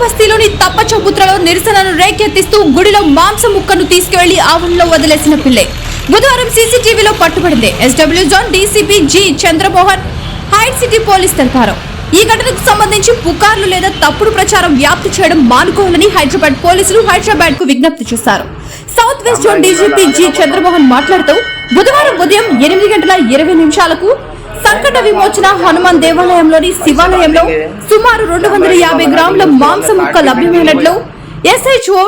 బస్తీలోని తప్పచబుత్రలో నిరసనను రేకెత్తిస్తూ గుడిలో మాంసం ముక్కను తీసుకువెళ్లి ఆవరణలో వదిలేసిన పిల్లే బుధవారం సీసీటీవీలో పట్టుబడింది. SW zone DCP G Chandramohan హైట్ సిటీ పోలీస్ తెలిపారు. ఈ ఘటనకు సంబంధించి పుకార్లు లేదా తప్పుడు ప్రచారం వ్యాప్తి చేయడం మానుకోవాలని హైదరాబాద్ పోలీసులు హైదరాబాద్ కు విజ్ఞప్తి చేశారు. South west zone DGP G Chandramohan మాట్లాడుతూ బుధవారం ఉదయం 8:20 సంకట విమోచన హనుమాన్ దేవాలయంలోని శివాలయంలో సుమారు 250 గ్రాముల మాంసం ముక్క లభ్యమైనట్లు ఎస్హెచ్ఓ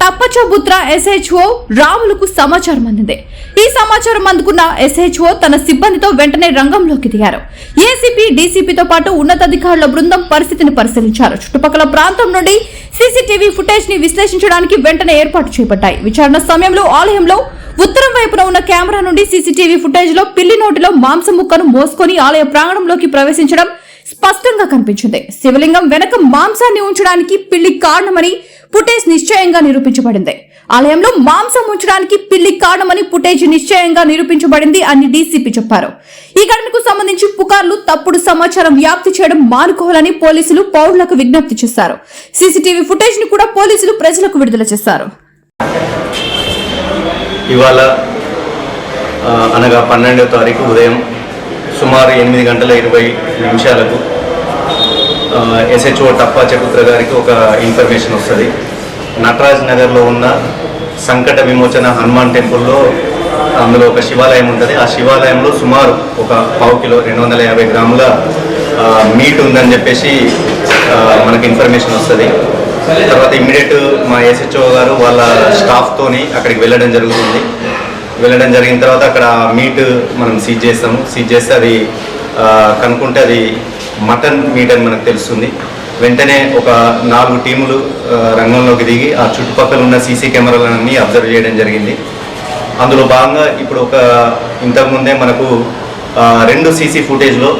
తప్పచబుత్ర ఎస్హెచ్ఓ రాములకు సమాచారం అందింది. ఈ సమాచారం అందుకున్న ఎస్హెచ్ఓ తన సిబ్బందితో వెంటనే రంగంలోకి దిగారు. ఏసీపీ డీసీపీతో పాటు ఉన్నతాధికారుల బృందం పరిస్థితిని పరిశీలించారు. చుట్టుపక్కల ప్రాంతం నుండి సీసీటీవీ ఫుటేజ్ ని విశ్లేషించడానికి వెంటనే ఏర్పాటు చేపట్టాయి. విచారణ సమయంలో ఆలయంలో ఉత్తరం వైపున ఉన్న కెమెరా నుండి సీసీటీవీ ఫుటేజ్ లో పిల్లి నోటిలో మాంసం ముక్కను మోసుకొని ఆలయ ప్రాంగణంలోకి ప్రవేశించడం స్పష్టంగా కనిపించింది. శివలింగం వెనక మాంసాన్ని ఉంచడానికి పిల్లి కారణమని ఫుటేజ్ నిశ్చయంగా నిరూపించబడింది. ఆలయంలో మాంసం ఉంచడానికి పిల్లి కారణమని ఫుటేజ్ నిశ్చయంగా నిరూపించబడింది అని డీసీపీ చెప్పారు. ఈ ఘటనకు సంబంధించి పుకార్లు, తప్పుడు సమాచారం వ్యాప్తి చేయడం మానుకోవాలని పోలీసులు పౌరులకు విజ్ఞప్తి చేశారు. సీసీటీవీ ఫుటేజ్ ని కూడా పోలీసులు ప్రజలకు విడుదల చేశారు. ఇవాళ అనగా 12వ తారీఖు ఉదయం సుమారు 8:20 ఎస్హెచ్ఓ తప్పచబుత్ర గారికి ఒక ఇన్ఫర్మేషన్ వస్తుంది. నటరాజ్ నగర్లో ఉన్న సంకట విమోచన హనుమాన్ టెంపుల్లో అందులో ఒక శివాలయం ఉంటుంది. ఆ శివాలయంలో సుమారు ఒక 1/2 కిలో 250 గ్రాముల మీట్ ఉందని చెప్పేసి మనకు ఇన్ఫర్మేషన్ వస్తుంది. తర్వాత ఇమ్మీడియట్ మా ఎస్హెచ్ఓ గారు వాళ్ళ స్టాఫ్తోని అక్కడికి వెళ్ళడం జరుగుతుంది. వెళ్ళడం జరిగిన తర్వాత అక్కడ మీట్ మనం సీజ్ చేస్తాము. సీజ్ చేస్తే అది కనుక్కుంటే అది మటన్ మీట్ అని మనకు తెలుస్తుంది. వెంటనే ఒక 4 టీములు రంగంలోకి దిగి ఆ చుట్టుపక్కల ఉన్న సీసీ కెమెరాలన్నీ అబ్జర్వ్ చేయడం జరిగింది. అందులో భాగంగా ఇప్పుడు ఇంతకుముందే మనకు 2 సీసీ ఫుటేజ్లో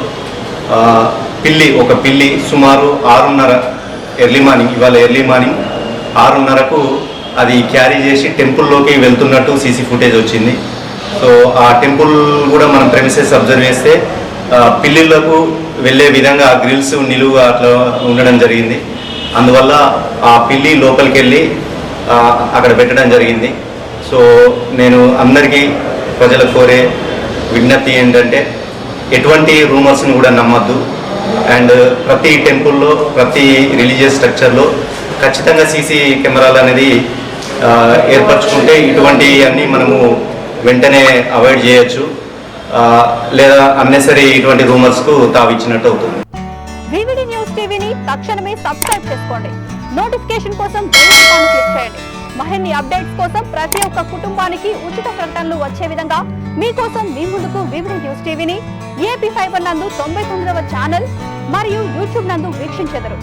ఒక పిల్లి సుమారు 6:30 ఇవాళ ఎర్లీ మార్నింగ్ 6:30కు అది క్యారీ చేసి టెంపుల్లోకి వెళ్తున్నట్టు సీసీ ఫుటేజ్ వచ్చింది. సో ఆ టెంపుల్ కూడా మనం ప్రెమిసెస్ అబ్జర్వ్ చేస్తే పిల్లిళ్లకు వెళ్ళే విధంగా ఆ గ్రిల్స్ నిలువుగా అట్లా ఉండడం జరిగింది. అందువల్ల ఆ పిల్లి లోపలికి వెళ్ళి అక్కడ పెట్టడం జరిగింది. సో నేను అందరికీ ప్రజలకు కోరే విజ్ఞప్తి ఏంటంటే ఎటువంటి రూమర్స్ని కూడా నమ్మద్దు. అండ్ ప్రతి టెంపుల్లో, ప్రతి రిలీజియస్ స్ట్రక్చర్లో ఖచ్చితంగా సీసీ కెమెరాలు అనేది ఏర్పరచుకుంటే ఇటువంటి అన్నీ మనము వెంటనే అవాయిడ్ చేయొచ్చు, లేదా అన్నెసరీ ఇటువంటి రూమర్స్కు తావిచ్చినట్టు అవుతుంది. వివిడి న్యూస్ టీవీని తక్షణమే సబ్స్క్రైబ్ చేసుకోండి. నోటిఫికేషన్ కోసం బెల్ ఐకాన్ క్లిక్ చేయండి. మరిన్ని అప్డేట్స్ కోసం ప్రతి ఒక్క కుటుంబానికి ఉచిత ప్రకటనలు వచ్చే విధంగా మీకోసం మీ ముందుకు వివిడి న్యూస్ టీవీని ఏపీ ఫైబర్ నందు 99వ ఛానల్ మరియు యూట్యూబ్ నందు వీక్షించెదరు.